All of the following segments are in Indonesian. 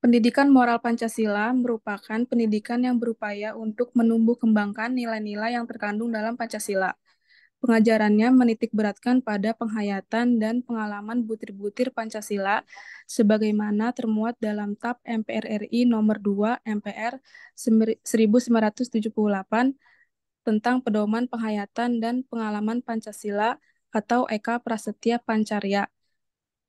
Pendidikan moral Pancasila merupakan pendidikan yang berupaya untuk menumbuh kembangkan nilai-nilai yang terkandung dalam Pancasila. Pengajarannya menitik beratkan pada penghayatan dan pengalaman butir-butir Pancasila sebagaimana termuat dalam TAP MPR RI nomor 2 MPR 1978 tentang pedoman penghayatan dan pengalaman Pancasila atau Eka Prasetya Pancarya.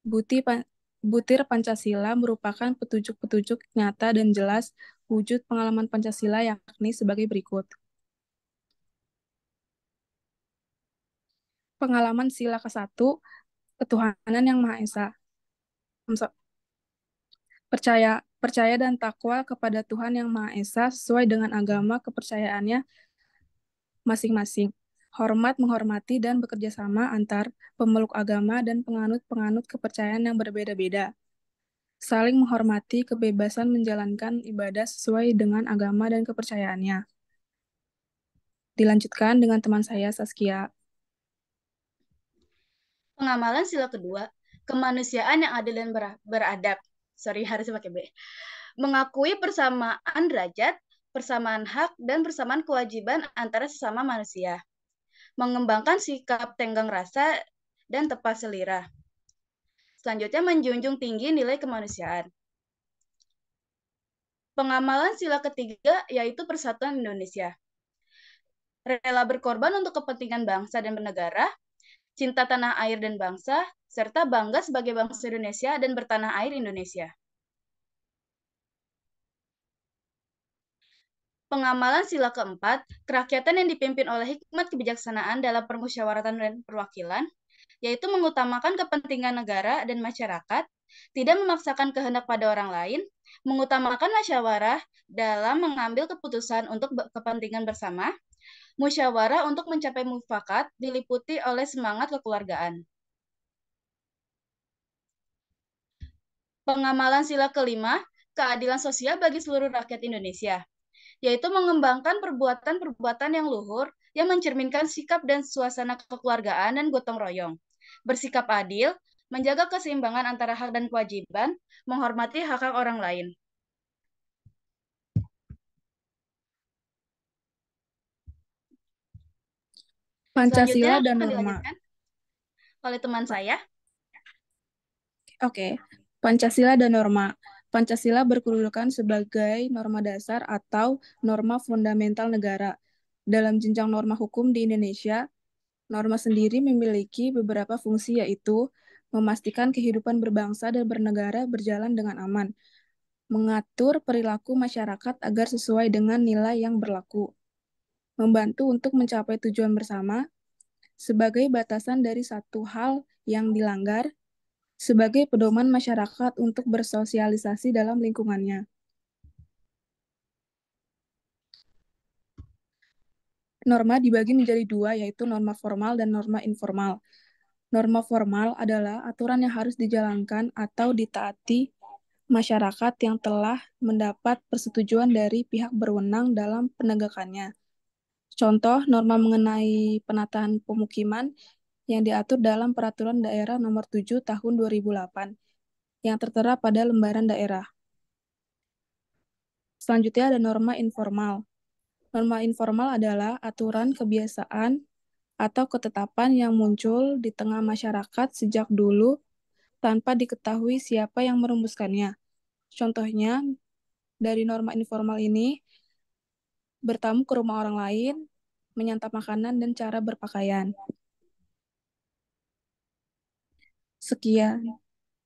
Buti Pan- Butir Pancasila merupakan petunjuk-petunjuk nyata dan jelas wujud pengalaman Pancasila yakni sebagai berikut. Pengalaman sila ke-1, ketuhanan yang Maha Esa. Percaya percaya dan takwa kepada Tuhan yang Maha Esa sesuai dengan agama kepercayaannya masing-masing. Hormat menghormati dan bekerja sama antar pemeluk agama dan penganut-penganut kepercayaan yang berbeda-beda. Saling menghormati kebebasan menjalankan ibadah sesuai dengan agama dan kepercayaannya. Dilanjutkan dengan teman saya, Saskia. Pengamalan sila kedua, kemanusiaan yang adil dan beradab. Sorry, harus pakai B. Mengakui persamaan derajat, persamaan hak, dan persamaan kewajiban antara sesama manusia. Mengembangkan sikap tenggang rasa dan tepat selera. Selanjutnya, menjunjung tinggi nilai kemanusiaan. Pengamalan sila ketiga yaitu Persatuan Indonesia. Rela berkorban untuk kepentingan bangsa dan bernegara, cinta tanah air dan bangsa, serta bangga sebagai bangsa Indonesia dan bertanah air Indonesia. Pengamalan sila keempat, kerakyatan yang dipimpin oleh hikmat kebijaksanaan dalam permusyawaratan dan perwakilan, yaitu mengutamakan kepentingan negara dan masyarakat, tidak memaksakan kehendak pada orang lain, mengutamakan musyawarah dalam mengambil keputusan untuk kepentingan bersama, musyawarah untuk mencapai mufakat diliputi oleh semangat kekeluargaan. Pengamalan sila kelima, keadilan sosial bagi seluruh rakyat Indonesia, yaitu mengembangkan perbuatan-perbuatan yang luhur yang mencerminkan sikap dan suasana kekeluargaan dan gotong royong. Bersikap adil, menjaga keseimbangan antara hak dan kewajiban, menghormati hak-hak orang lain. Pancasila Selanjutnya dan akan norma. dilanjutkan oleh teman saya. Oke, Pancasila dan norma. Pancasila berkedudukan sebagai norma dasar atau norma fundamental negara. Dalam jenjang norma hukum di Indonesia, norma sendiri memiliki beberapa fungsi yaitu memastikan kehidupan berbangsa dan bernegara berjalan dengan aman, mengatur perilaku masyarakat agar sesuai dengan nilai yang berlaku, membantu untuk mencapai tujuan bersama, sebagai batasan dari satu hal yang dilanggar, sebagai pedoman masyarakat untuk bersosialisasi dalam lingkungannya. Norma dibagi menjadi dua, yaitu norma formal dan norma informal. Norma formal adalah aturan yang harus dijalankan atau ditaati masyarakat yang telah mendapat persetujuan dari pihak berwenang dalam penegakannya. Contoh, norma mengenai penataan pemukiman yang diatur dalam Peraturan Daerah Nomor 7 Tahun 2008 yang tertera pada lembaran daerah. Selanjutnya ada norma informal. Norma informal adalah aturan kebiasaan atau ketetapan yang muncul di tengah masyarakat sejak dulu tanpa diketahui siapa yang merumuskannya. Contohnya, dari norma informal ini, bertamu ke rumah orang lain, menyantap makanan, dan cara berpakaian. Sekian.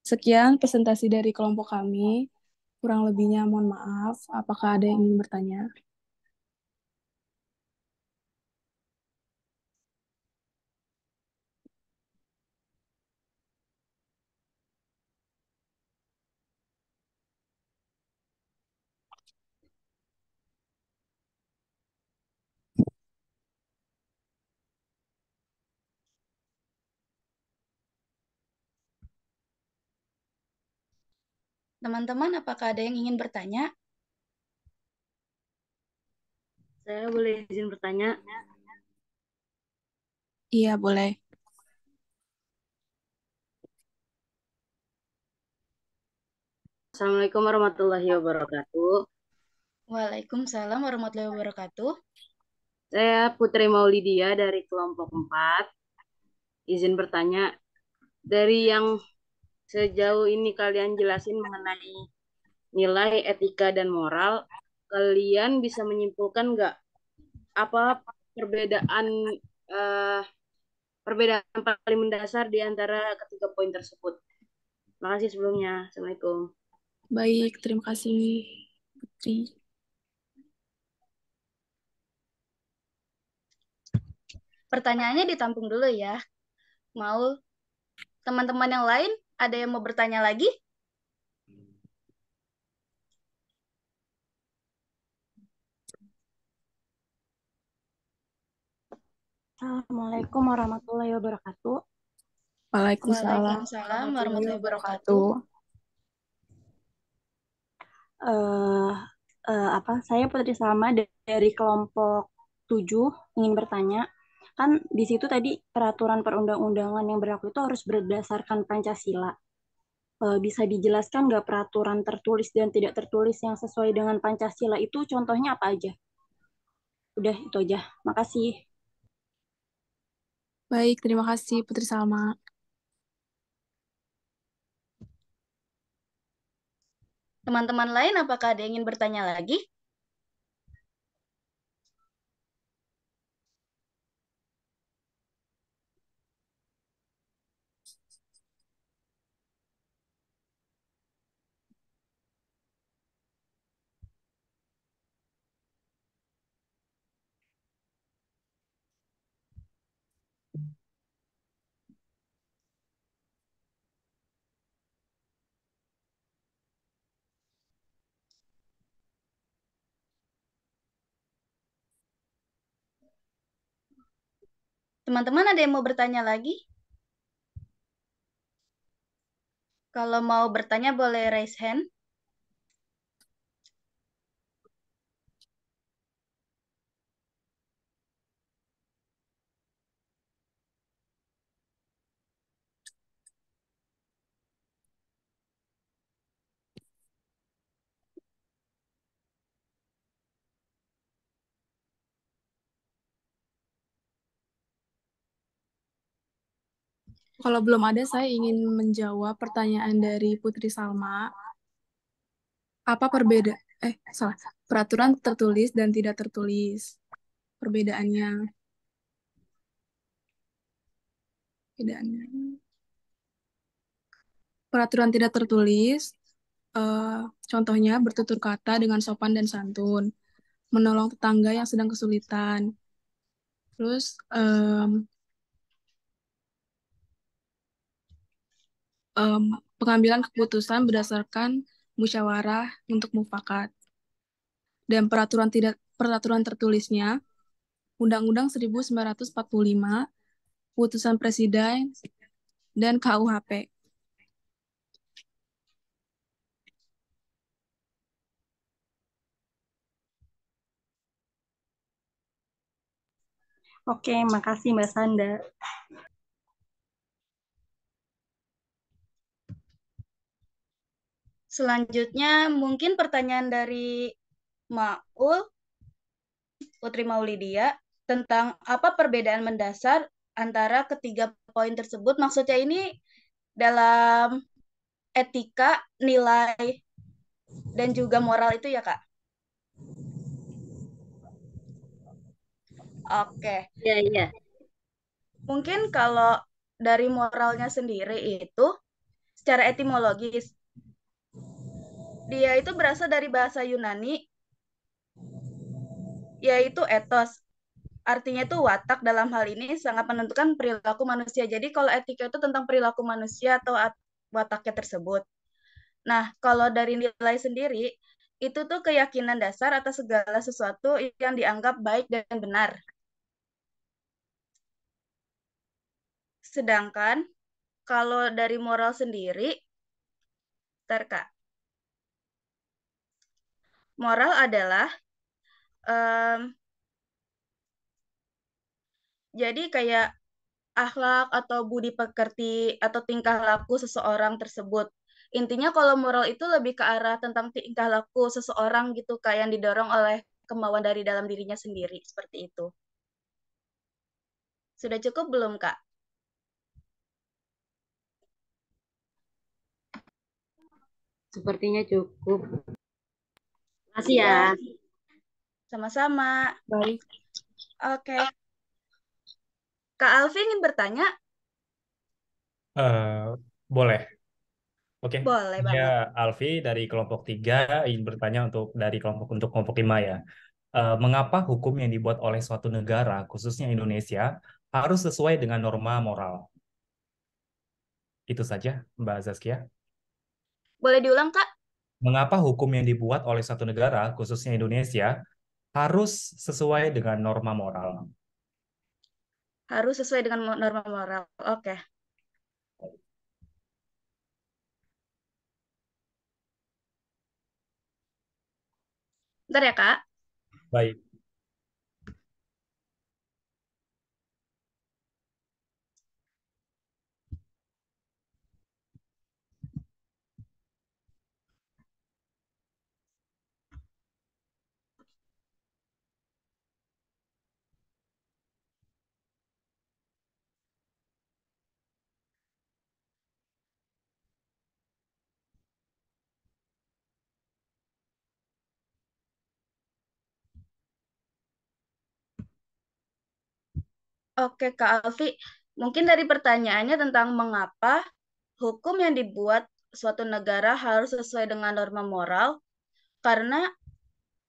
Sekian presentasi dari kelompok kami. Kurang lebihnya mohon maaf. Apakah ada yang ingin bertanya? Teman-teman, apakah ada yang ingin bertanya? Saya boleh izin bertanya? Iya, boleh. Assalamualaikum warahmatullahi wabarakatuh. Waalaikumsalam warahmatullahi wabarakatuh. Saya Putri Maulidia dari kelompok 4. Izin bertanya, dari yang sejauh ini kalian jelasin mengenai nilai etika dan moral, kalian bisa menyimpulkan nggak apa perbedaan eh, perbedaan paling mendasar di antara ketiga poin tersebut? Terima kasih sebelumnya. Assalamualaikum. Baik, terima kasih Putri. Pertanyaannya ditampung dulu ya. Mau teman-teman yang lain ada yang mau bertanya lagi? Assalamualaikum warahmatullahi wabarakatuh. Waalaikumsalam Waalaikumsalam warahmatullahi warahmatullahi wabarakatuh. wabarakatuh. Eh, saya Putri Salma dari kelompok 7 ingin bertanya. Kan di situ tadi peraturan perundang-undangan yang berlaku itu harus berdasarkan Pancasila. Bisa dijelaskan nggak peraturan tertulis dan tidak tertulis yang sesuai dengan Pancasila itu contohnya apa aja? Udah itu aja. Makasih. Baik, terima kasih Putri Salma. Teman-teman lain apakah ada yang ingin bertanya lagi? Teman-teman ada yang mau bertanya lagi? Kalau mau bertanya boleh raise hand. Kalau belum ada, saya ingin menjawab pertanyaan dari Putri Salma. Apa peraturan tertulis dan tidak tertulis. Perbedaannya. Perbedaannya. Peraturan tidak tertulis, eh, contohnya bertutur kata dengan sopan dan santun, menolong tetangga yang sedang kesulitan. Terus em, pengambilan keputusan berdasarkan musyawarah untuk mufakat. Dan peraturan tertulisnya Undang-Undang 1945, Putusan Presiden, dan KUHP. Oke, makasih Mbak Sanda. Selanjutnya mungkin pertanyaan dari Maul, Putri Maulidia, tentang apa perbedaan mendasar antara ketiga poin tersebut. Maksudnya ini dalam etika, nilai, dan juga moral itu ya, Kak? Oke. Iya, iya. Mungkin kalau dari moralnya sendiri itu, secara etimologis, dia itu berasal dari bahasa Yunani, yaitu ethos. Artinya itu watak dalam hal ini sangat menentukan perilaku manusia. Jadi kalau etika itu tentang perilaku manusia atau wataknya tersebut. Nah, kalau dari nilai sendiri, itu tuh keyakinan dasar atas segala sesuatu yang dianggap baik dan benar. Sedangkan kalau dari moral sendiri, Kak, moral adalah em, jadi kayak akhlak atau budi pekerti atau tingkah laku seseorang tersebut Intinya kalau moral itu lebih ke arah tentang tingkah laku seseorang gitu, Kak, yang didorong oleh kemauan dari dalam dirinya sendiri, seperti itu. Sudah cukup belum, Kak? Sepertinya cukup. Makasih ya. Iya, sama-sama. Baik. Oke. Kak Alfi ingin bertanya? Eh, boleh. Oke. Boleh Ya, banget. Alfi dari kelompok 3 ingin bertanya dari kelompok 5 ya. Mengapa hukum yang dibuat oleh suatu negara, khususnya Indonesia, harus sesuai dengan norma moral? Itu saja, Mbak Zaskia. Boleh diulang, Kak? Mengapa hukum yang dibuat oleh suatu negara, khususnya Indonesia, harus sesuai dengan norma moral? Harus sesuai dengan norma moral. Oke. Bentar ya, Kak. Baik. Oke, Kak Alfi. Mungkin dari pertanyaannya tentang mengapa hukum yang dibuat suatu negara harus sesuai dengan norma moral, karena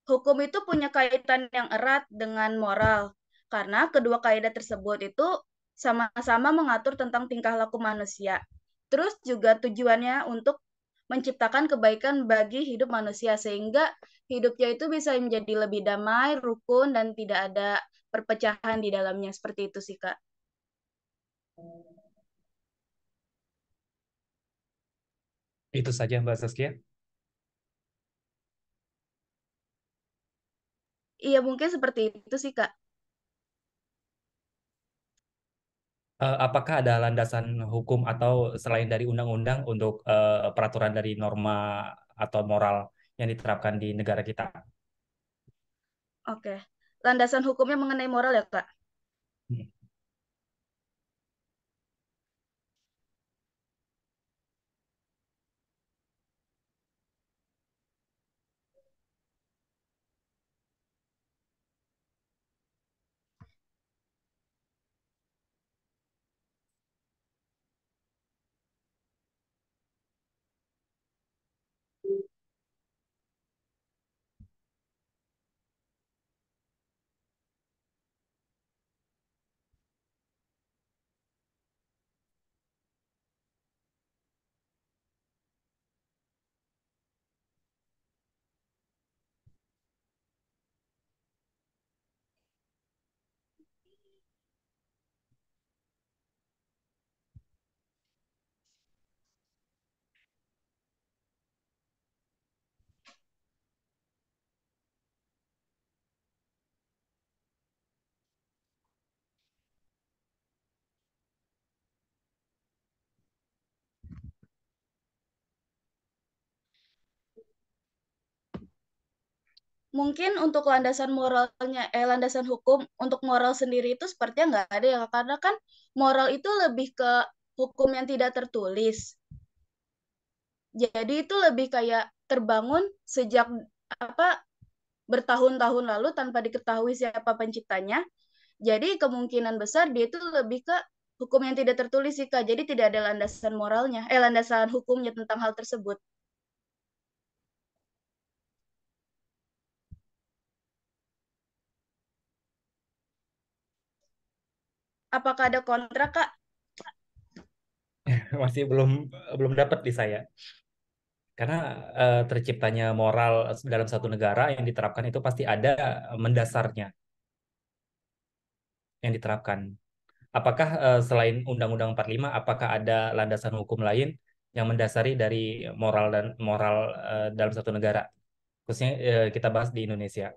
hukum itu punya kaitan yang erat dengan moral. Karena kedua kaidah tersebut itu sama-sama mengatur tentang tingkah laku manusia. Terus juga tujuannya untuk menciptakan kebaikan bagi hidup manusia sehingga hidupnya itu bisa menjadi lebih damai, rukun, dan tidak ada perpecahan di dalamnya. Seperti itu sih, Kak. Itu saja, Mbak Zaskia. Iya, mungkin seperti itu sih, Kak. Apakah ada landasan hukum atau selain dari undang-undang untuk peraturan dari norma atau moral yang diterapkan di negara kita? Oke. Landasan hukumnya mengenai moral ya, Kak? Hmm. Mungkin untuk landasan moralnya, landasan hukum untuk moral sendiri itu sepertinya nggak ada ya, karena kan moral itu lebih ke hukum yang tidak tertulis. Jadi itu lebih kayak terbangun sejak apa bertahun-tahun lalu tanpa diketahui siapa penciptanya. Jadi kemungkinan besar dia itu lebih ke hukum yang tidak tertulis sih, Kak. Jadi tidak ada landasan moralnya, landasan hukumnya tentang hal tersebut. Apakah ada kontrak, Kak? Masih belum belum dapat di saya. Karena terciptanya moral dalam satu negara yang diterapkan itu pasti ada mendasarnya yang diterapkan. Apakah selain Undang-Undang 45, apakah ada landasan hukum lain yang mendasari dari moral dalam satu negara? Khususnya kita bahas di Indonesia.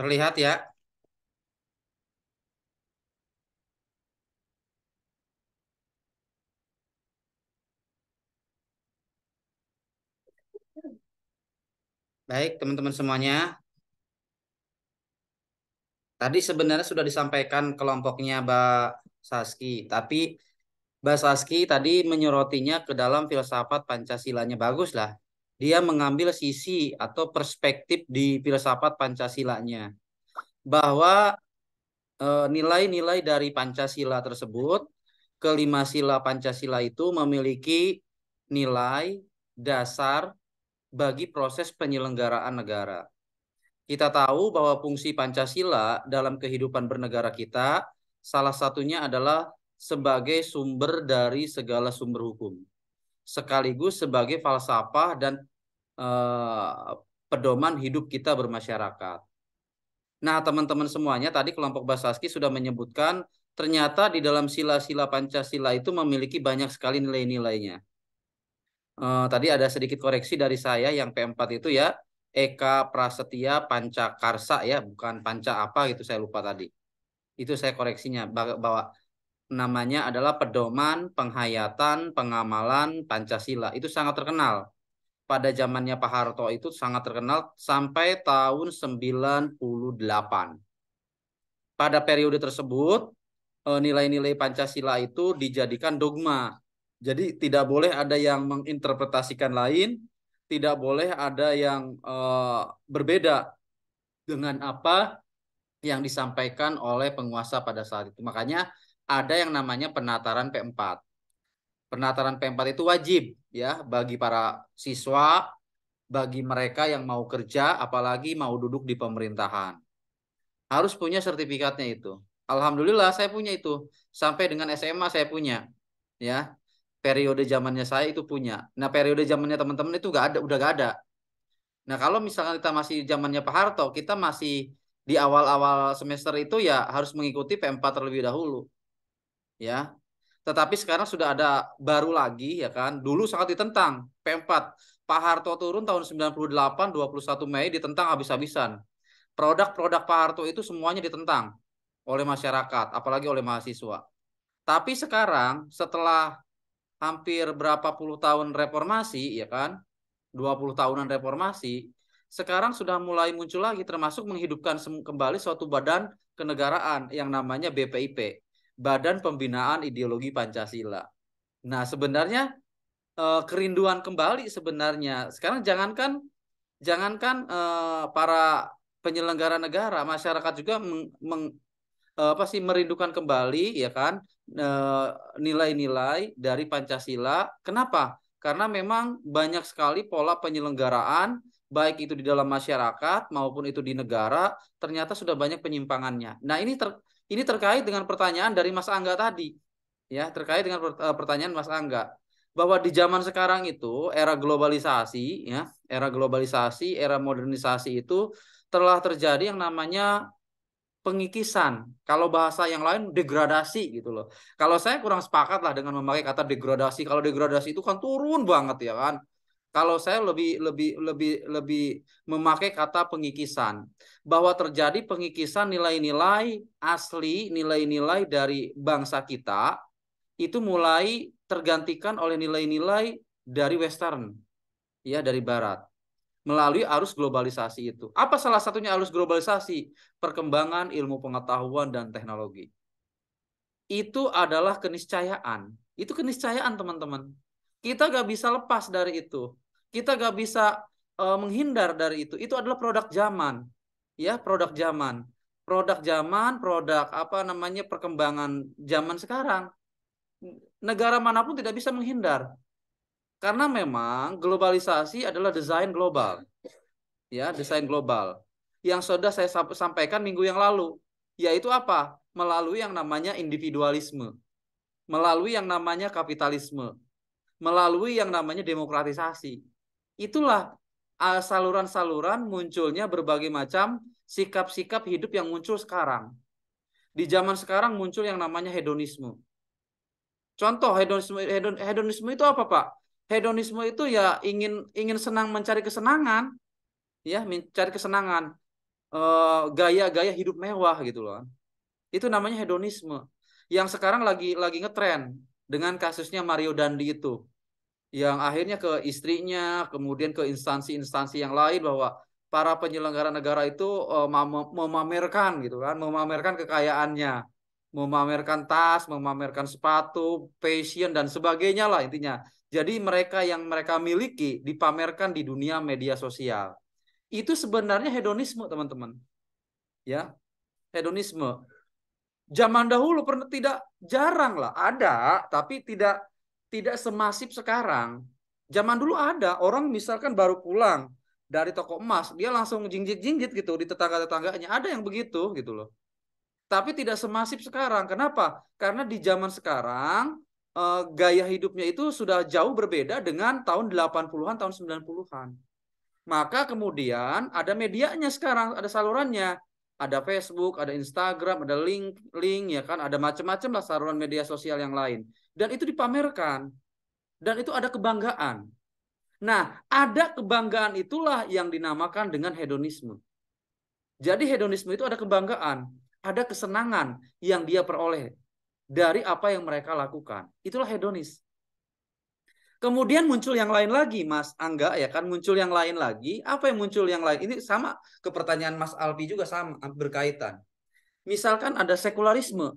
Terlihat ya? Baik, teman-teman semuanya. Tadi sebenarnya sudah disampaikan kelompoknya Mbak Saski, tapi Mbak Saski tadi menyorotinya ke dalam filsafat Pancasilanya. Bagus lah. Dia mengambil sisi atau perspektif di filsafat Pancasilanya. Bahwa nilai-nilai dari Pancasila tersebut, kelima sila Pancasila itu memiliki nilai dasar bagi proses penyelenggaraan negara. Kita tahu bahwa fungsi Pancasila dalam kehidupan bernegara kita, salah satunya adalah sebagai sumber dari segala sumber hukum, sekaligus sebagai falsafah dan pedoman hidup kita bermasyarakat. Nah, teman-teman semuanya, tadi kelompok Basaski sudah menyebutkan ternyata di dalam sila-sila Pancasila itu memiliki banyak sekali nilai-nilainya. Tadi ada sedikit koreksi dari saya yang P4 itu ya, Eka Prasetya Pancakarsa ya, bukan Panca apa gitu, saya lupa tadi. Itu saya koreksinya bahwa namanya adalah Pedoman Penghayatan Pengamalan Pancasila. Itu sangat terkenal. Pada zamannya Pak Harto itu sangat terkenal sampai tahun 98. Pada periode tersebut nilai-nilai Pancasila itu dijadikan dogma. Jadi tidak boleh ada yang menginterpretasikan lain, tidak boleh ada yang berbeda dengan apa yang disampaikan oleh penguasa pada saat itu. Makanya ada yang namanya penataran P4. Penataran P4 itu wajib ya bagi para siswa, bagi mereka yang mau kerja, apalagi mau duduk di pemerintahan. Harus punya sertifikatnya itu. Alhamdulillah saya punya itu. Sampai dengan SMA saya punya. Ya. Periode zamannya saya itu punya. Nah, periode zamannya teman-teman itu udah gak ada. Nah, kalau misalkan kita masih zamannya Pak Harto, kita masih di awal-awal semester itu ya harus mengikuti P4 terlebih dahulu. Ya. Tetapi sekarang sudah ada baru lagi ya kan. Dulu sangat ditentang P4. Pak Harto turun tahun 98, 21 Mei ditentang habis-habisan. Produk-produk Pak Harto itu semuanya ditentang oleh masyarakat, apalagi oleh mahasiswa. Tapi sekarang setelah hampir berapa puluh tahun reformasi, ya kan, 20 tahunan reformasi, sekarang sudah mulai muncul lagi, termasuk menghidupkan kembali suatu badan kenegaraan yang namanya BPIP, Badan Pembinaan Ideologi Pancasila. Nah, sebenarnya kerinduan kembali sebenarnya. Sekarang jangankan para penyelenggara negara, masyarakat juga merindukan kembali ya kan nilai-nilai dari Pancasila. Kenapa? Karena memang banyak sekali pola penyelenggaraan baik itu di dalam masyarakat maupun itu di negara ternyata sudah banyak penyimpangannya. Nah, ini terkait dengan pertanyaan dari Mas Angga tadi. Ya, terkait dengan pertanyaan Mas Angga bahwa di zaman sekarang itu era globalisasi ya, era modernisasi itu telah terjadi yang namanya pengikisan. Kalau bahasa yang lain degradasi gitu loh. Kalau saya kurang sepakat lah dengan memakai kata degradasi. Kalau degradasi itu kan turun banget ya kan. Kalau saya lebih memakai kata pengikisan, bahwa terjadi pengikisan nilai-nilai asli, nilai-nilai dari bangsa kita itu mulai tergantikan oleh nilai-nilai dari Western, ya dari Barat melalui arus globalisasi itu. Apa salah satunya arus globalisasi? Perkembangan ilmu pengetahuan dan teknologi. Itu adalah keniscayaan. Itu keniscayaan, teman-teman. Kita gak bisa lepas dari itu. Kita gak bisa menghindar dari itu. Itu adalah produk zaman. Ya, produk zaman. Produk zaman, produk perkembangan zaman sekarang. Negara manapun tidak bisa menghindar. Karena memang globalisasi adalah desain global. Ya, desain global. Yang sudah saya sampaikan minggu yang lalu. Yaitu apa? Melalui yang namanya individualisme. Melalui yang namanya kapitalisme. Melalui yang namanya demokratisasi. Itulah saluran-saluran munculnya berbagai macam sikap-sikap hidup yang muncul sekarang. Di zaman sekarang muncul yang namanya hedonisme. Contoh hedonisme itu apa, Pak? Hedonisme itu ya ingin senang mencari kesenangan, ya mencari kesenangan. gaya-gaya hidup mewah gitu loh. Itu namanya hedonisme. Yang sekarang lagi ngetren dengan kasusnya Mario Dandi itu. Yang akhirnya ke istrinya, kemudian ke instansi-instansi yang lain bahwa para penyelenggara negara itu memamerkan gitu kan, memamerkan kekayaannya, memamerkan tas, memamerkan sepatu, fashion dan sebagainya lah intinya. Jadi yang mereka miliki dipamerkan di dunia media sosial. Itu sebenarnya hedonisme, teman-teman. Ya, hedonisme. Zaman dahulu pernah tidak jarang lah ada, tapi tidak semasif sekarang. Zaman dulu ada orang misalkan baru pulang dari toko emas, dia langsung jingjit-jingjit gitu di tetangga-tetangganya. Ada yang begitu gitu loh. Tapi tidak semasif sekarang. Kenapa? Karena di zaman sekarang gaya hidupnya itu sudah jauh berbeda dengan tahun 80-an, tahun 90-an. Maka kemudian ada medianya sekarang, ada salurannya. Ada Facebook, ada Instagram, ada link ya kan, ada macam-macam lah saluran media sosial yang lain. Dan itu dipamerkan. Dan itu ada kebanggaan. Nah, ada kebanggaan itulah yang dinamakan dengan hedonisme. Jadi hedonisme itu ada kebanggaan, ada kesenangan yang dia peroleh dari apa yang mereka lakukan. Itulah hedonis. Kemudian muncul yang lain lagi, Mas Angga, ya kan, muncul yang lain lagi. Apa yang muncul yang lain? Ini sama ke pertanyaan Mas Alfi juga sama berkaitan. Misalkan ada sekularisme.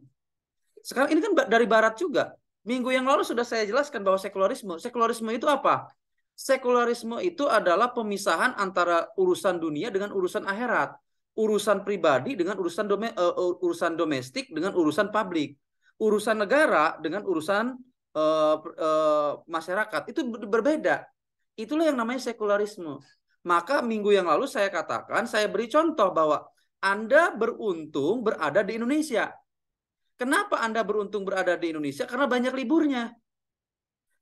Sekarang ini kan dari barat juga. Minggu yang lalu sudah saya jelaskan bahwa sekularisme itu apa? Sekularisme itu adalah pemisahan antara urusan dunia dengan urusan akhirat. Urusan pribadi dengan urusan domestik dengan urusan publik. Urusan negara dengan urusan masyarakat. Itu berbeda. Itulah yang namanya sekularisme. Maka minggu yang lalu saya katakan, saya beri contoh bahwa Anda beruntung berada di Indonesia. Kenapa Anda beruntung berada di Indonesia? Karena banyak liburnya.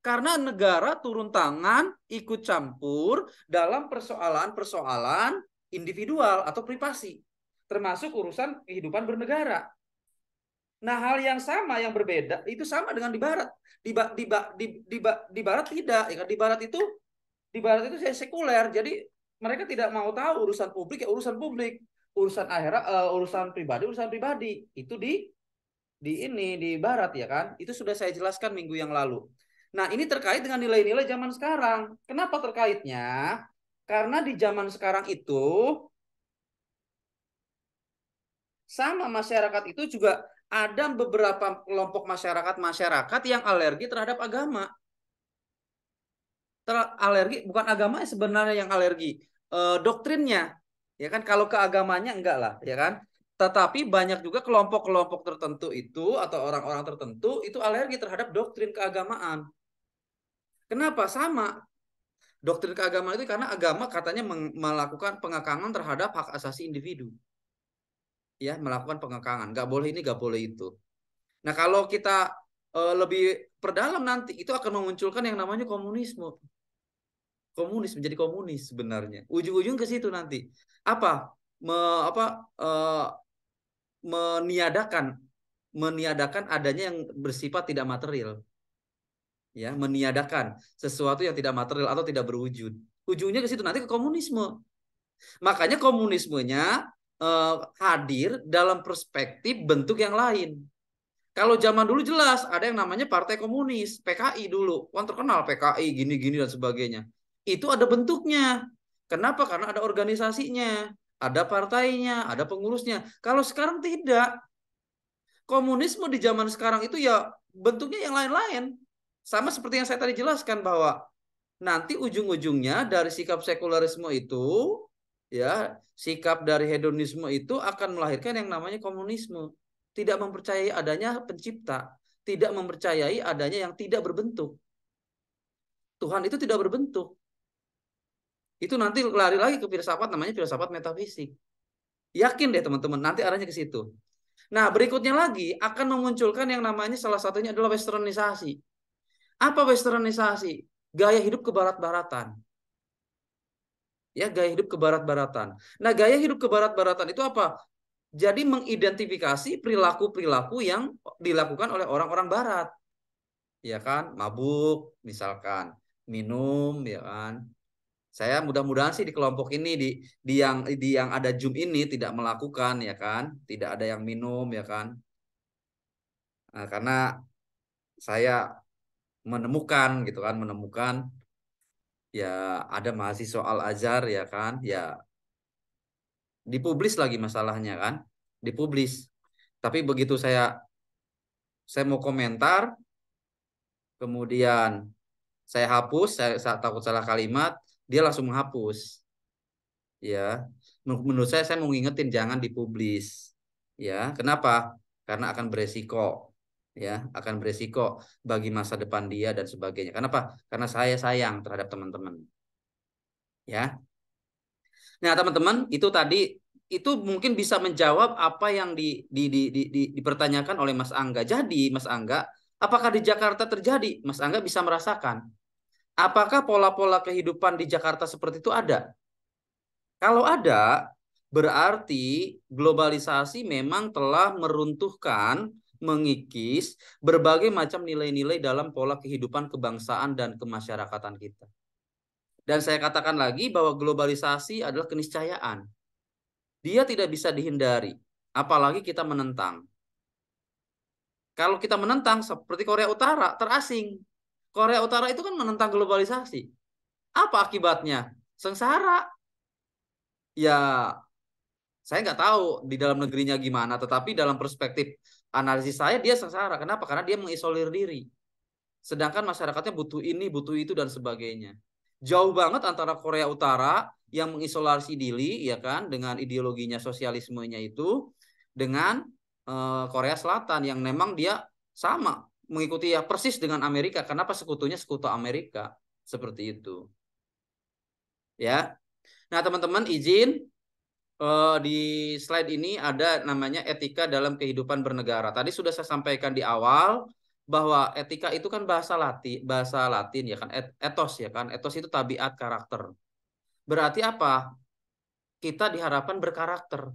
Karena negara turun tangan, ikut campur dalam persoalan-persoalan individual atau privasi. Termasuk urusan kehidupan bernegara. Nah, hal yang sama, yang berbeda, itu sama dengan di Barat. Di Barat tidak. Ya, di Barat itu saya sekuler. Jadi mereka tidak mau tahu urusan publik ya urusan publik. Urusan akhirat, urusan pribadi. Itu di Barat ya kan. Itu sudah saya jelaskan minggu yang lalu. Nah, ini terkait dengan nilai-nilai zaman sekarang. Kenapa terkaitnya? Karena di zaman sekarang itu sama masyarakat itu juga ada beberapa kelompok masyarakat yang alergi terhadap agama. Alergi bukan agama sebenarnya yang alergi, doktrinnya. Ya kan, kalau ke agamanya enggak lah, ya kan? Tetapi banyak juga kelompok-kelompok tertentu itu atau orang-orang tertentu itu alergi terhadap doktrin keagamaan. Kenapa? Sama. Doktrin keagamaan itu karena agama katanya melakukan pengekangan terhadap hak asasi individu. Ya, melakukan pengekangan. Nggak boleh ini, nggak boleh itu. Nah, kalau kita lebih perdalam nanti, itu akan memunculkan yang namanya komunisme. Menjadi komunis sebenarnya. Ujung-ujung ke situ nanti. Meniadakan adanya yang bersifat tidak material. Ya, meniadakan sesuatu yang tidak material atau tidak berwujud. Ujungnya ke situ nanti ke komunisme. Makanya komunismenya hadir dalam perspektif bentuk yang lain. Kalau zaman dulu jelas ada yang namanya Partai Komunis, PKI dulu. Kan terkenal PKI gini-gini dan sebagainya. Itu ada bentuknya. Kenapa? Karena ada organisasinya, ada partainya, ada pengurusnya. Kalau sekarang tidak. Komunisme di zaman sekarang itu ya bentuknya yang lain-lain. Sama seperti yang saya tadi jelaskan bahwa nanti ujung-ujungnya dari sikap sekularisme itu, ya, sikap dari hedonisme itu akan melahirkan yang namanya komunisme. Tidak mempercayai adanya pencipta, tidak mempercayai adanya yang tidak berbentuk. Tuhan itu tidak berbentuk. Itu nanti lari lagi ke filsafat, namanya filsafat metafisik. Yakin deh teman-teman, nanti arahnya ke situ. Nah, berikutnya lagi akan memunculkan yang namanya salah satunya adalah westernisasi. Apa westernisasi? Gaya hidup kebarat-baratan. Ya, gaya hidup kebarat-baratan. Nah, gaya hidup kebarat-baratan itu apa? Jadi mengidentifikasi perilaku-perilaku yang dilakukan oleh orang-orang barat. Ya kan? Mabuk misalkan, minum ya kan. Saya mudah-mudahan sih di kelompok ini di yang ada Zoom ini tidak melakukan ya kan, tidak ada yang minum ya kan. Nah, karena saya menemukan gitu kan, menemukan ya ada mahasiswa Al-Azhar ya kan, ya dipublis lagi masalahnya kan, dipublis. Tapi begitu saya mau komentar, kemudian saya hapus, saya takut salah kalimat, dia langsung menghapus. Ya, menurut saya mau ngingetin jangan dipublis. Ya, kenapa? Karena akan beresiko. Ya, akan beresiko bagi masa depan dia dan sebagainya. Kenapa? Karena saya sayang terhadap teman-teman. Ya. Nah, teman-teman, itu tadi itu mungkin bisa menjawab apa yang dipertanyakan oleh Mas Angga. Jadi, Mas Angga, apakah di Jakarta terjadi? Mas Angga bisa merasakan. Apakah pola-pola kehidupan di Jakarta seperti itu ada? Kalau ada, berarti globalisasi memang telah meruntuhkan, mengikis berbagai macam nilai-nilai dalam pola kehidupan kebangsaan dan kemasyarakatan kita. Dan saya katakan lagi bahwa globalisasi adalah keniscayaan. Dia tidak bisa dihindari, apalagi kita menentang. Kalau kita menentang seperti Korea Utara, terasing. Korea Utara itu kan menentang globalisasi. Apa akibatnya? Sengsara. Ya, saya nggak tahu di dalam negerinya gimana, tetapi dalam perspektif analisis saya dia sengsara. Kenapa? Karena dia mengisolir diri. Sedangkan masyarakatnya butuh ini, butuh itu dan sebagainya. Jauh banget antara Korea Utara yang mengisolasi diri, ya kan, dengan ideologinya sosialismenya itu, dengan Korea Selatan yang memang dia sama mengikuti ya persis dengan Amerika. Kenapa sekutunya sekutu Amerika seperti itu? Ya. Nah, teman-teman izin di slide ini ada namanya etika dalam kehidupan bernegara. Tadi sudah saya sampaikan di awal bahwa etika itu kan bahasa Latin ya kan, etos ya kan. Etos itu tabiat, karakter. Berarti apa? Kita diharapkan berkarakter.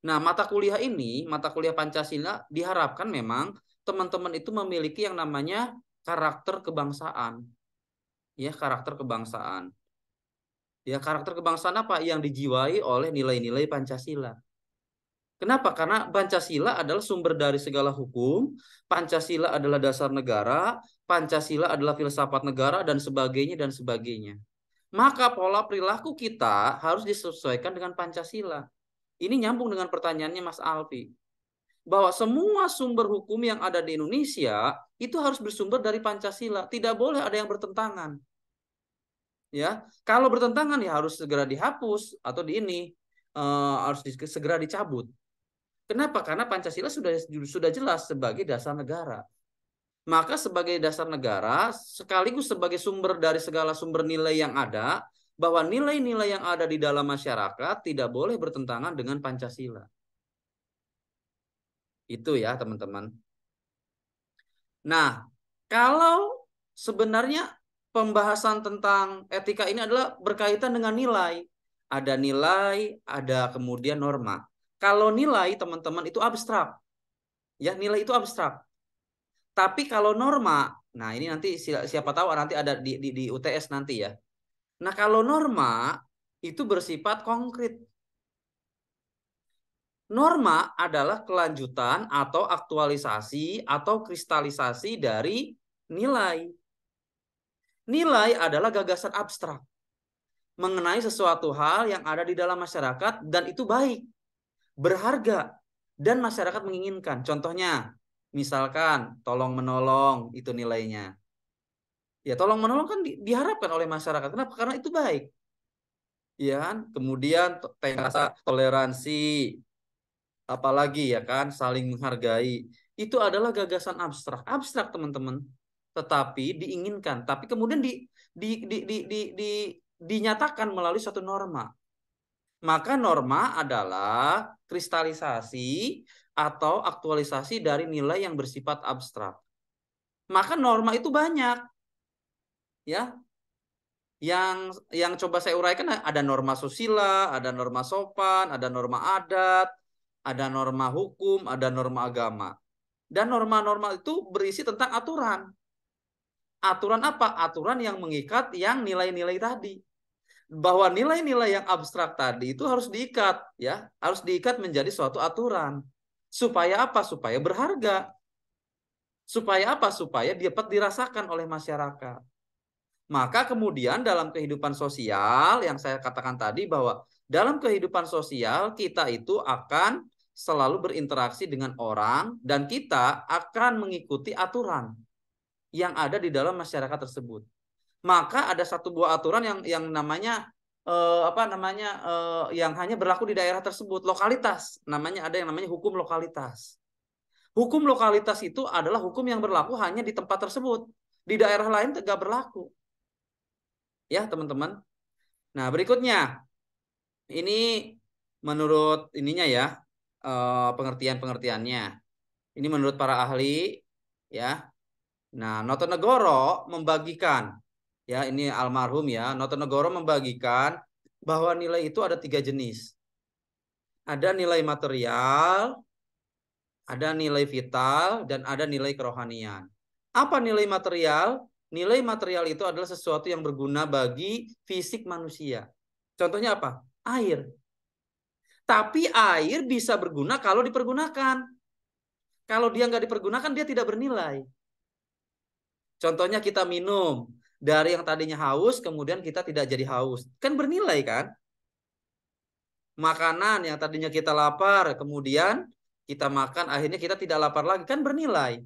Nah, mata kuliah Pancasila diharapkan memang teman-teman itu memiliki yang namanya karakter kebangsaan. Ya, karakter kebangsaan. Ya, karakter kebangsaan apa? Yang dijiwai oleh nilai-nilai Pancasila. Kenapa? Karena Pancasila adalah sumber dari segala hukum, Pancasila adalah dasar negara, Pancasila adalah filsafat negara, dan sebagainya, dan sebagainya. Maka pola perilaku kita harus disesuaikan dengan Pancasila. Ini nyambung dengan pertanyaannya Mas Alfi. Bahwa semua sumber hukum yang ada di Indonesia itu harus bersumber dari Pancasila. Tidak boleh ada yang bertentangan. Ya, kalau bertentangan ya harus segera dihapus atau harus segera dicabut. Kenapa? Karena Pancasila sudah jelas sebagai dasar negara. Maka sebagai dasar negara sekaligus sebagai sumber dari segala sumber nilai yang ada, bahwa nilai-nilai yang ada di dalam masyarakat tidak boleh bertentangan dengan Pancasila. Itu ya, teman-teman. Nah, kalau sebenarnya pembahasan tentang etika ini adalah berkaitan dengan nilai. Ada nilai, ada kemudian norma. Kalau nilai, teman-teman, itu abstrak. Ya, nilai itu abstrak. Tapi kalau norma, nah ini nanti siapa tahu nanti ada di UTS nanti ya. Nah, kalau norma itu bersifat konkret. Norma adalah kelanjutan atau aktualisasi atau kristalisasi dari nilai. Nilai adalah gagasan abstrak mengenai sesuatu hal yang ada di dalam masyarakat dan itu baik, berharga, dan masyarakat menginginkan. Contohnya, misalkan tolong menolong itu nilainya. Ya, tolong menolong kan diharapkan oleh masyarakat. Kenapa? Karena itu baik. Ya kan? Kemudian rasa toleransi, apalagi ya kan, saling menghargai. Itu adalah gagasan abstrak. Abstrak, teman-teman. Tetapi diinginkan, tapi kemudian dinyatakan melalui suatu norma. Maka norma adalah kristalisasi atau aktualisasi dari nilai yang bersifat abstrak. Maka norma itu banyak. Ya. Yang coba saya uraikan ada norma susila, ada norma sopan, ada norma adat, ada norma hukum, ada norma agama. Dan norma-norma itu berisi tentang aturan. Aturan apa? Aturan yang mengikat yang nilai-nilai tadi. bahwa nilai-nilai yang abstrak tadi itu harus diikat, ya, harus diikat menjadi suatu aturan. Supaya apa? Supaya berharga. Supaya apa? Supaya dapat dirasakan oleh masyarakat. Maka kemudian dalam kehidupan sosial yang saya katakan tadi bahwa dalam kehidupan sosial kita itu akan selalu berinteraksi dengan orang dan kita akan mengikuti aturan yang ada di dalam masyarakat tersebut. Maka ada satu buah aturan yang namanya yang hanya berlaku di daerah tersebut, lokalitas. Namanya ada yang namanya hukum lokalitas. Hukum lokalitas itu adalah hukum yang berlaku hanya di tempat tersebut. Di daerah lain tidak berlaku. Ya, teman-teman. Nah, berikutnya ini menurut ininya ya, pengertian-pengertiannya. Ini menurut para ahli ya. Nah, Notonegoro membagikan, ya ini almarhum ya, Notonegoro membagikan bahwa nilai itu ada 3 jenis. Ada nilai material, ada nilai vital, dan ada nilai kerohanian. Apa nilai material? Nilai material itu adalah sesuatu yang berguna bagi fisik manusia. Contohnya apa? Air. Tapi air bisa berguna kalau dipergunakan. Kalau dia nggak dipergunakan, dia tidak bernilai. Contohnya kita minum. Dari yang tadinya haus, kemudian kita tidak jadi haus. Kan bernilai kan? Makanan yang tadinya kita lapar, kemudian kita makan, akhirnya kita tidak lapar lagi. Kan bernilai.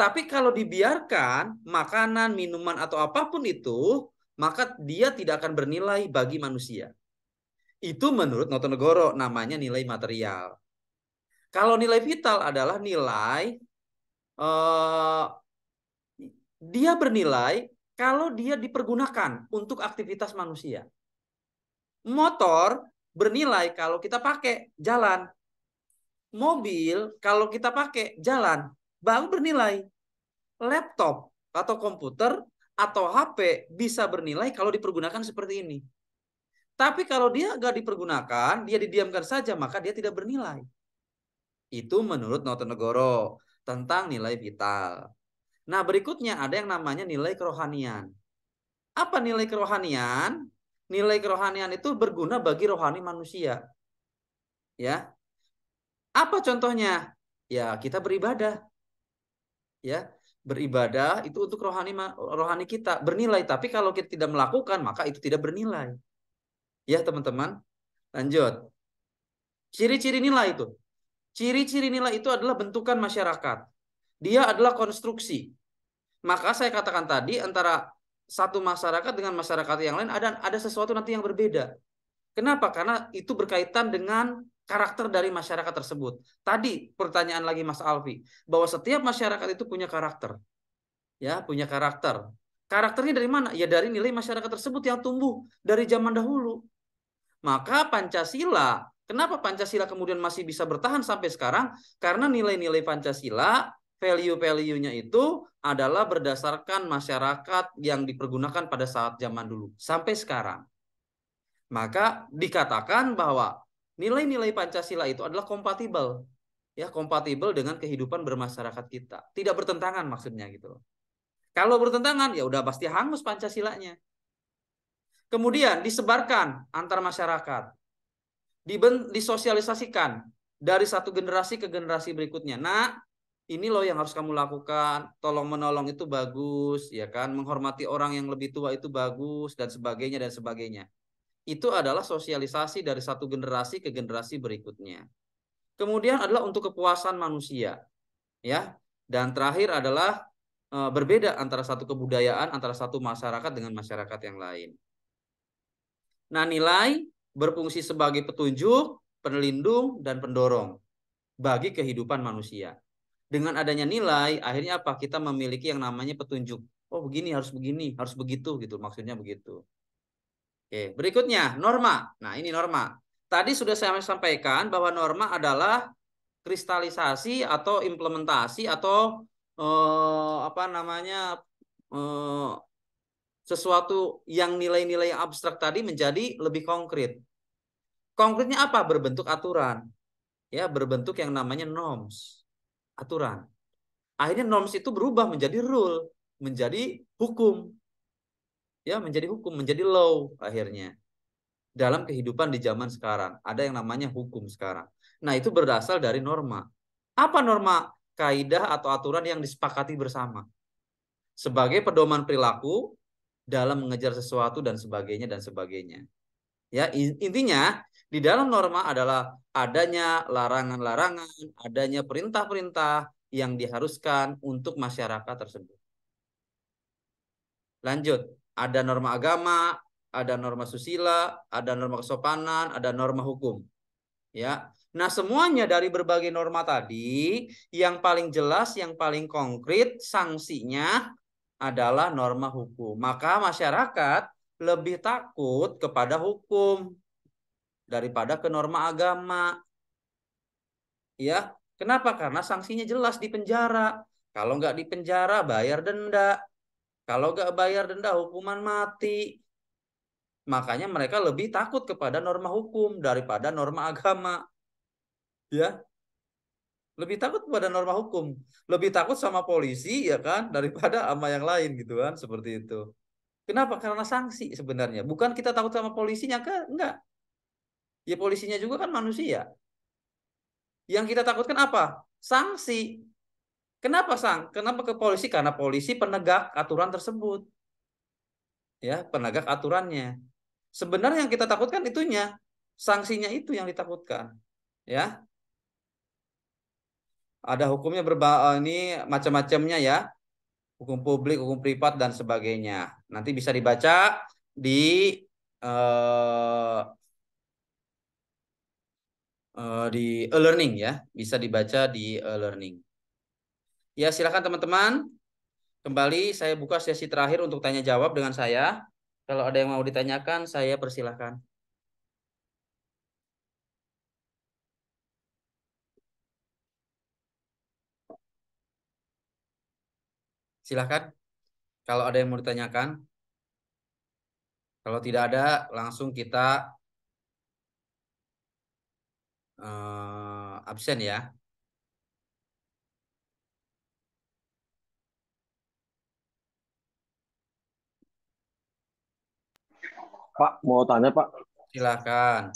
Tapi kalau dibiarkan, makanan, minuman, atau apapun itu, maka dia tidak akan bernilai bagi manusia. Itu menurut Notonegoro namanya nilai material. Kalau nilai vital adalah nilai dia bernilai kalau dia dipergunakan untuk aktivitas manusia. Motor bernilai kalau kita pakai jalan. Mobil kalau kita pakai jalan, baru bernilai. Laptop atau komputer atau HP bisa bernilai kalau dipergunakan seperti ini. Tapi kalau dia nggak dipergunakan, dia didiamkan saja, maka dia tidak bernilai. Itu menurut Notonegoro tentang nilai vital. Nah, berikutnya ada yang namanya nilai kerohanian. Apa nilai kerohanian? Nilai kerohanian itu berguna bagi rohani manusia. Ya. Apa contohnya? Ya, kita beribadah. Ya, beribadah itu untuk rohani kita, bernilai. Tapi kalau kita tidak melakukan, maka itu tidak bernilai. Ya, teman-teman. Lanjut. Ciri-ciri nilai itu. Ciri-ciri nilai itu adalah bentukan masyarakat. Dia adalah konstruksi. Maka saya katakan tadi antara satu masyarakat dengan masyarakat yang lain ada sesuatu nanti yang berbeda. Kenapa? Karena itu berkaitan dengan karakter dari masyarakat tersebut. Tadi pertanyaan lagi Mas Alfi, bahwa setiap masyarakat itu punya karakter. Ya, punya karakter. Karakternya dari mana? Ya dari nilai masyarakat tersebut yang tumbuh dari zaman dahulu. Maka Pancasila, kenapa Pancasila kemudian masih bisa bertahan sampai sekarang? Karena nilai-nilai Pancasila, value-value-nya itu adalah berdasarkan masyarakat yang dipergunakan pada saat zaman dulu sampai sekarang. Maka dikatakan bahwa nilai-nilai Pancasila itu adalah kompatibel, ya, kompatibel dengan kehidupan bermasyarakat kita. Tidak bertentangan maksudnya gitu. Kalau bertentangan ya udah pasti hangus Pancasilanya. Kemudian disebarkan antar masyarakat. Disosialisasikan dari satu generasi ke generasi berikutnya. Nah, ini loh yang harus kamu lakukan. Tolong menolong itu bagus, ya kan? Menghormati orang yang lebih tua itu bagus dan sebagainya dan sebagainya. Itu adalah sosialisasi dari satu generasi ke generasi berikutnya. Kemudian adalah untuk kepuasan manusia, ya. Dan terakhir adalah berbeda antara satu kebudayaan, antara satu masyarakat dengan masyarakat yang lain. Nah, nilai berfungsi sebagai petunjuk, pelindung, dan pendorong bagi kehidupan manusia. Dengan adanya nilai, akhirnya apa? Kita memiliki yang namanya petunjuk. Oh, begini, harus begitu, gitu. Maksudnya begitu. Oke, berikutnya, norma. Nah, ini norma. Tadi sudah saya sampaikan bahwa norma adalah kristalisasi atau implementasi atau sesuatu yang nilai-nilai yang abstrak tadi menjadi lebih konkret. Konkretnya apa? Berbentuk aturan. Ya, berbentuk yang namanya norms. Aturan. Akhirnya norms itu berubah menjadi rule, menjadi hukum. Ya, menjadi hukum, menjadi law akhirnya. Dalam kehidupan di zaman sekarang, ada yang namanya hukum sekarang. Nah, itu berasal dari norma. Apa norma? Kaidah atau aturan yang disepakati bersama sebagai pedoman perilaku dalam mengejar sesuatu dan sebagainya dan sebagainya. Ya, intinya di dalam norma adalah adanya larangan-larangan, adanya perintah-perintah yang diharuskan untuk masyarakat tersebut. Lanjut, ada norma agama, ada norma susila, ada norma kesopanan, ada norma hukum. Ya. Nah, semuanya dari berbagai norma tadi, yang paling jelas, yang paling konkret sanksinya adalah norma hukum. Maka masyarakat lebih takut kepada hukum daripada ke norma agama. Ya, kenapa? Karena sanksinya jelas, di penjara. Kalau nggak di penjara, bayar denda. Kalau nggak bayar denda, hukuman mati. Makanya mereka lebih takut kepada norma hukum daripada norma agama. Ya, lebih takut kepada norma hukum. Lebih takut sama polisi, ya kan, daripada sama yang lain gitu kan, seperti itu. Kenapa? Karena sanksi sebenarnya. Bukan kita takut sama polisinya, kan? Enggak. Ya polisinya juga kan manusia. Yang kita takutkan apa? Sanksi. Kenapa Kenapa ke polisi? Karena polisi penegak aturan tersebut. Ya, penegak aturannya. Sebenarnya yang kita takutkan itunya, sanksinya itu yang ditakutkan. Ya, ada hukumnya ini macam-macamnya ya, hukum publik, hukum privat dan sebagainya. Nanti bisa dibaca di eh, di e-learning ya, bisa dibaca di e-learning. Ya, silakan teman-teman. Kembali saya buka sesi terakhir untuk tanya jawab dengan saya. Kalau ada yang mau ditanyakan, saya persilahkan. Silahkan. Kalau ada yang mau ditanyakan. Kalau tidak ada, langsung kita absen ya. Pak, mau tanya Pak. Silahkan.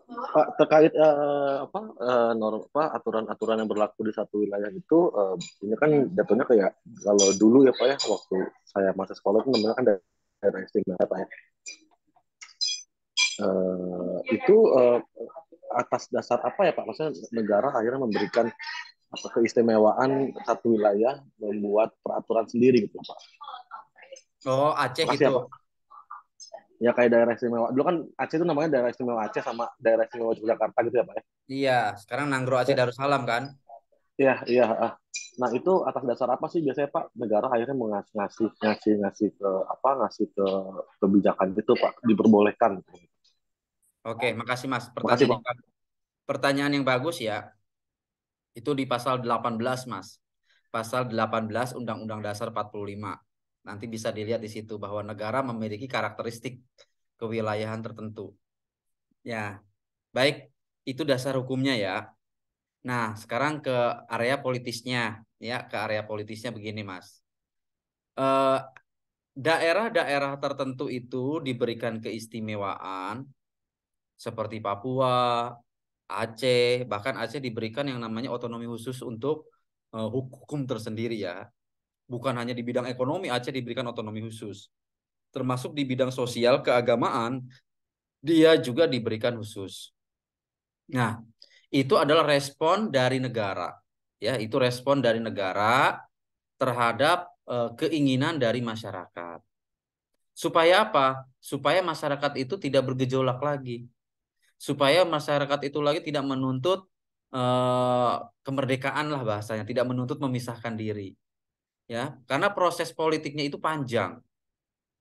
Pak, terkait aturan-aturan yang berlaku di satu wilayah itu, ini kan jatuhnya kayak kalau dulu ya Pak ya, waktu saya masih sekolah itu namanya kan daerah istimewa Pak ya. Itu atas dasar apa ya Pak? Maksudnya negara akhirnya memberikan keistimewaan satu wilayah membuat peraturan sendiri gitu Pak. Oh, Aceh Makasih itu. ya Pak. Ya kayak daerah istimewa. Dulu kan Aceh itu namanya daerah istimewa Aceh sama daerah istimewa Yogyakarta gitu ya Pak ya. Iya, sekarang Nanggro Aceh Darussalam kan? Iya, iya. Nah itu atas dasar apa sih biasanya Pak negara akhirnya ngasih ke kebijakan itu Pak diperbolehkan. Oke, makasih Mas. Makasih Pak. Pertanyaan yang bagus ya. Itu di pasal 18 Mas. Pasal 18 Undang-Undang Dasar 45. Nanti bisa dilihat di situ bahwa negara memiliki karakteristik kewilayahan tertentu. Ya, baik. Itu dasar hukumnya ya. Nah, sekarang ke area politisnya. Ya, ke area politisnya begini Mas. Daerah-daerah tertentu itu diberikan keistimewaan seperti Papua, Aceh, bahkan Aceh diberikan yang namanya otonomi khusus untuk hukum tersendiri ya. Bukan hanya di bidang ekonomi, Aceh diberikan otonomi khusus. Termasuk di bidang sosial, keagamaan, dia juga diberikan khusus. Nah, itu adalah respon dari negara. Ya, itu respon dari negara terhadap keinginan dari masyarakat. Supaya apa? Supaya masyarakat itu tidak bergejolak lagi. Supaya masyarakat itu lagi tidak menuntut kemerdekaan lah bahasanya, tidak menuntut memisahkan diri. Ya, karena proses politiknya itu panjang.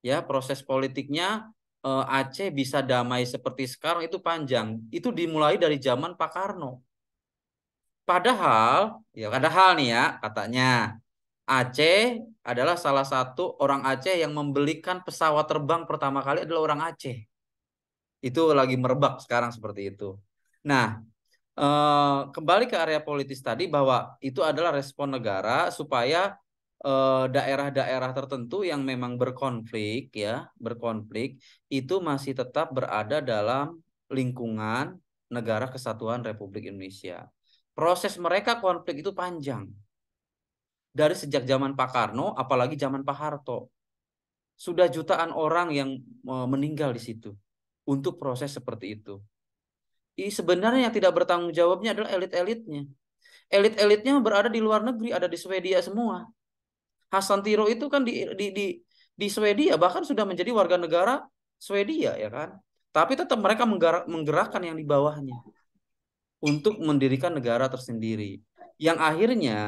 Ya, proses politiknya Aceh bisa damai seperti sekarang itu panjang. Itu dimulai dari zaman Pak Karno. Padahal nih ya, katanya Aceh adalah salah satu orang Aceh yang membelikan pesawat terbang pertama kali adalah orang Aceh. Itu lagi merebak sekarang seperti itu. Nah, kembali ke area politis tadi bahwa itu adalah respon negara supaya daerah-daerah tertentu yang memang berkonflik ya, berkonflik itu masih tetap berada dalam lingkungan Negara Kesatuan Republik Indonesia. Proses mereka konflik itu panjang. Dari sejak zaman Pak Karno, apalagi zaman Pak Harto. Sudah jutaan orang yang meninggal di situ untuk proses seperti itu. Sebenarnya yang tidak bertanggung jawabnya adalah elit-elitnya. Elit-elitnya berada di luar negeri, ada di Swedia semua. Hasan Tiro itu kan di Swedia, bahkan sudah menjadi warga negara Swedia ya kan. Tapi tetap mereka menggerakkan yang di bawahnya untuk mendirikan negara tersendiri. Yang akhirnya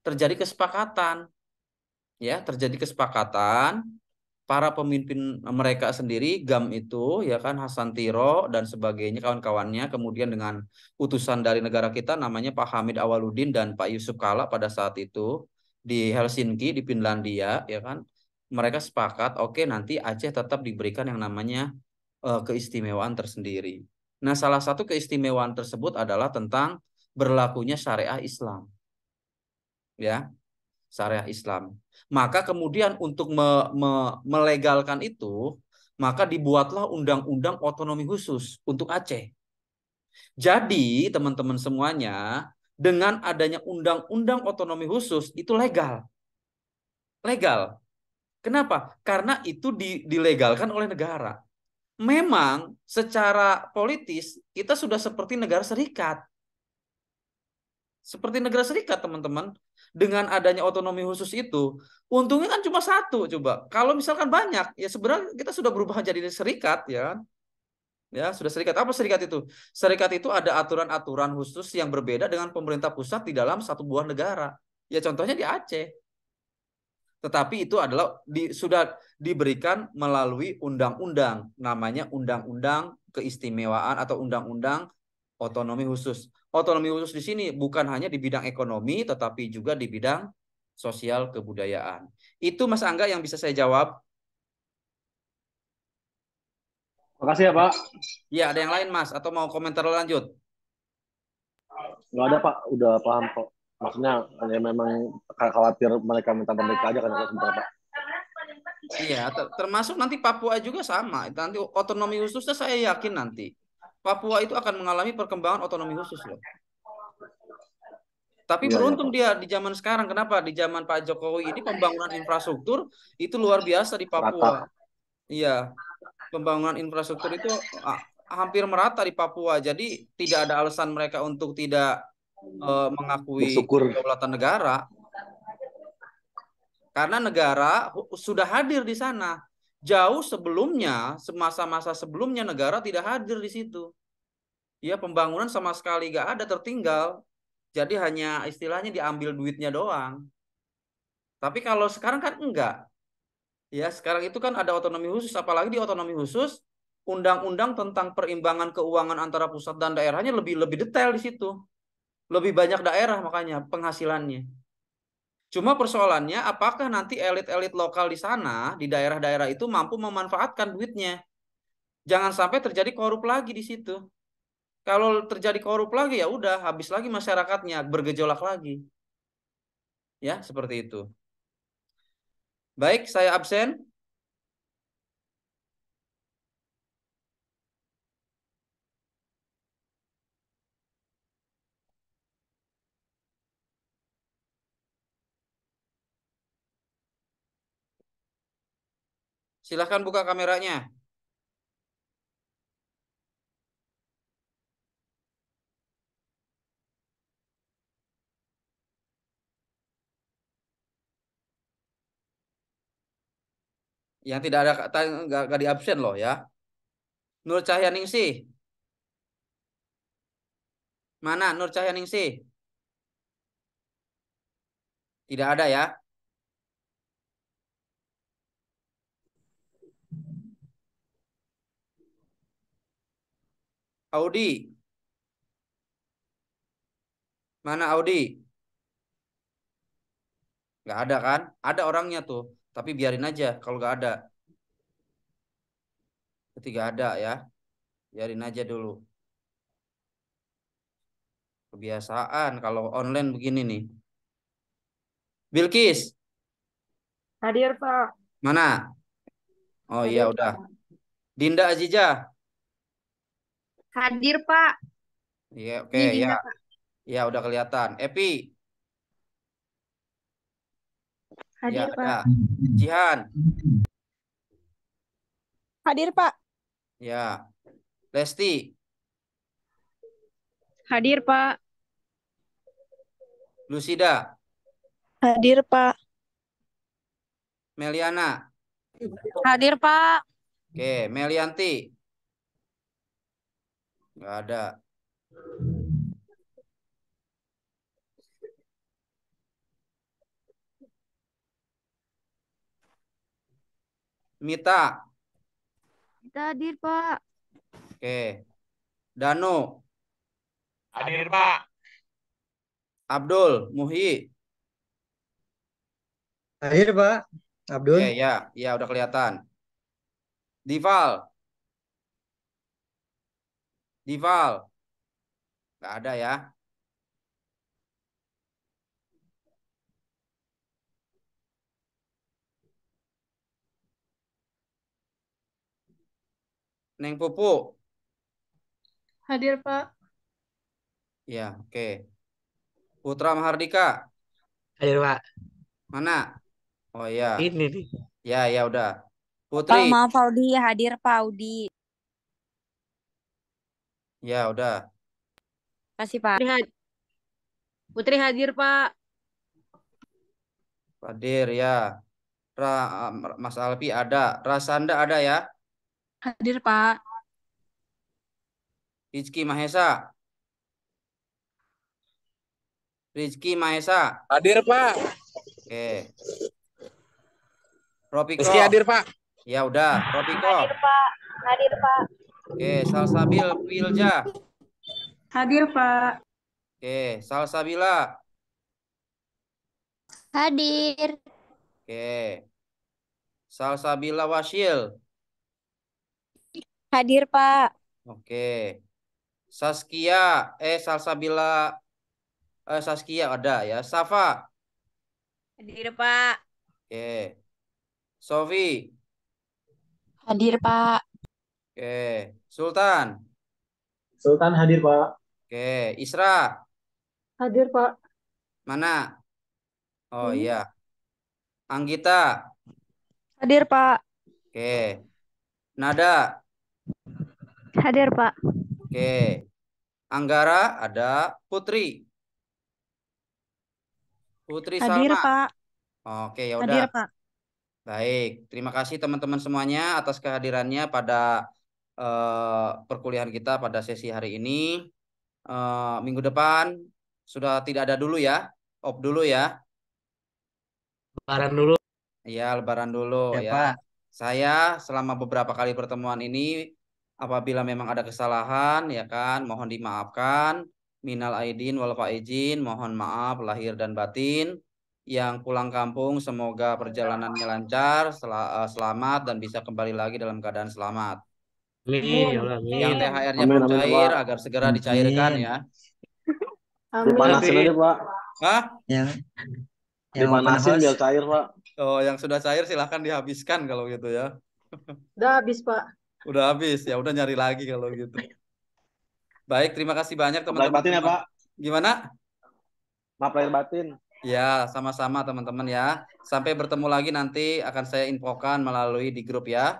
terjadi kesepakatan, ya terjadi kesepakatan para pemimpin mereka sendiri, GAM itu ya kan, Hasan Tiro dan sebagainya kawan-kawannya, kemudian dengan utusan dari negara kita namanya Pak Hamid Awaludin dan Pak Yusuf Kala pada saat itu di Helsinki di Finlandia ya kan, mereka sepakat oke nanti Aceh tetap diberikan yang namanya keistimewaan tersendiri. Nah, salah satu keistimewaan tersebut adalah tentang berlakunya syariah Islam. Ya, syariah Islam. Maka kemudian untuk melegalkan itu, maka dibuatlah undang-undang otonomi khusus untuk Aceh. Jadi, teman-teman semuanya, dengan adanya undang-undang otonomi khusus itu legal. Legal. Kenapa? Karena itu dilegalkan oleh negara. Memang secara politis kita sudah seperti negara serikat. Seperti negara serikat, teman-teman. Dengan adanya otonomi khusus itu, untungnya kan cuma satu, coba. Kalau misalkan banyak, ya sebenarnya kita sudah berubah jadi serikat, ya kan? Ya, sudah serikat. Apa serikat itu? Serikat itu ada aturan-aturan khusus yang berbeda dengan pemerintah pusat di dalam satu buah negara. Ya, contohnya di Aceh. Tetapi itu adalah sudah diberikan melalui undang-undang, namanya Undang-Undang Keistimewaan atau Undang-Undang Otonomi Khusus. Otonomi khusus di sini bukan hanya di bidang ekonomi, tetapi juga di bidang sosial kebudayaan. Itu Mas Angga yang bisa saya jawab. Makasih ya Pak. Ya, ada yang lain Mas? Atau mau komentar lanjut? Nggak ada Pak, udah paham kok. Maksudnya ya memang khawatir mereka minta merdeka aja kan sebentar Pak. Iya, termasuk nanti Papua juga sama. Nanti otonomi khususnya saya yakin nanti Papua itu akan mengalami perkembangan otonomi khusus loh. Tapi Iya, ya, beruntung Pak. dia di zaman sekarang. Kenapa? Di zaman Pak Jokowi ini pembangunan infrastruktur itu luar biasa di Papua. Rata. Iya, pembangunan infrastruktur itu hampir merata di Papua. Jadi tidak ada alasan mereka untuk tidak mengakui Bersyukur. kedaulatan negara. Karena negara sudah hadir di sana. Jauh sebelumnya, semasa-masa sebelumnya negara tidak hadir di situ. Ya, pembangunan sama sekali gak ada, tertinggal. Jadi hanya istilahnya diambil duitnya doang. Tapi kalau sekarang kan enggak. Ya, sekarang itu kan ada otonomi khusus, apalagi di otonomi khusus, undang-undang tentang perimbangan keuangan antara pusat dan daerahnya lebih detail di situ. Lebih banyak daerah makanya penghasilannya. Cuma persoalannya apakah nanti elit-elit lokal di sana, di daerah-daerah itu mampu memanfaatkan duitnya. Jangan sampai terjadi korup lagi di situ. Kalau terjadi korup lagi ya udah habis lagi masyarakatnya, bergejolak lagi. Ya, seperti itu. Baik, saya absen. Silahkan buka kameranya. Yang tidak ada kata nggak di absen loh ya. Nur Cahyaningsih. Mana Nur Cahyaningsih? Tidak ada ya. Audi. Mana Audi? Nggak ada kan? Ada orangnya tuh. Tapi biarin aja kalau nggak ada. Ketika ada ya. Biarin aja dulu. Kebiasaan kalau online begini nih. Bilkis. Hadir, Pak. Mana? Oh iya Hadir, udah. Pak. Dinda Azijah. Hadir, Pak. Iya oke Ini ya. Dinda, Pak. Ya udah kelihatan. Epi. Ya Hadir, ada. Pak. Jihan. Hadir, Pak. Ya. Lesti. Hadir, Pak. Lusida. Hadir, Pak. Meliana. Hadir, Pak. Oke, Melianti. Nggak ada. Mita. Kita hadir, Pak. Oke. Danu. Hadir, Pak. Abdul. Muhi. Hadir, Pak. Abdul. Oke, ya. Ya udah kelihatan. Dival. Dival. Nggak ada ya. Neng Pupu. Hadir, Pak. Ya, oke. Putra Mahardika. Hadir, Pak. Mana? Oh iya. Ini nih. Ya, ya udah. Pak, Putri. maaf Audi. Hadir, Pak Audi. Ya udah. Kasih, Pak. Putri hadir, Pak. Hadir ya. Mas Alpi ada. Rasanda ada ya. Hadir, Pak. Rizky Mahesa. Rizky Mahesa. Hadir, Pak. Oke. Ropiko. Rizky hadir, Pak. Ya udah. Ropiko. Pak. Hadir, Pak. Oke. Salsabil Wilja. Hadir, Pak. Oke. Salsabila. Hadir. Oke. Salsabila Wasil. Hadir, Pak. Oke. Saskia. Salsabila. Saskia ada ya. Safa. Hadir, Pak. Oke. Sofi. Hadir, Pak. Oke. Sultan. Sultan hadir, Pak. Oke. Isra. Hadir, Pak. Mana? Oh iya. Anggita. Hadir, Pak. Oke. Nada. Hadir, Pak. Oke. Anggara ada. Putri. Putri Hadir, Salma. Pak. Oke, ya Hadir, udah. Pak. Baik. Terima kasih teman-teman semuanya atas kehadirannya pada perkuliahan kita pada sesi hari ini. Minggu depan sudah tidak ada dulu ya. Off dulu ya. Lebaran dulu. Iya, lebaran dulu Ya, ya. Pak. Saya selama beberapa kali pertemuan ini apabila memang ada kesalahan ya kan, mohon dimaafkan. Minal aidin wal faizin, mohon maaf lahir dan batin. Yang pulang kampung semoga perjalanannya lancar, selamat dan bisa kembali lagi dalam keadaan selamat. Amin. Ya Allah, Yang amin. THR-nya Amin, belum amin, cair Pak. agar segera dicairkan ya. Dipanasin aja, Pak. Hah? Yang Dipanasin biar cair, Pak. Oh, yang sudah cair silahkan dihabiskan kalau gitu ya. Udah habis, Pak. Udah habis ya, udah nyari lagi kalau gitu. Baik, terima kasih banyak Maaf lahir teman-teman batin ya, semua. Pak. Gimana? Maaf lahir batin. Ya, sama-sama teman-teman ya. Sampai bertemu lagi nanti akan saya infokan melalui di grup ya.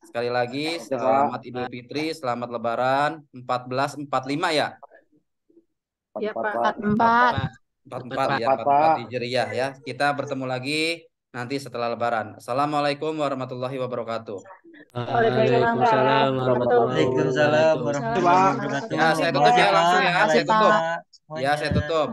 Sekali lagi, Oke, Pak. selamat Idul Fitri, selamat Lebaran 1445 ya. Ya, Pak. 44 ya, 44 Hijriah ya. Kita bertemu lagi nanti setelah Lebaran. Assalamualaikum warahmatullahi wabarakatuh. Waalaikumsalam warahmatullahi wabarakatuh. Pak. Ya, saya tutup ya langsung ya. Saya tutup. Ya, saya tutup.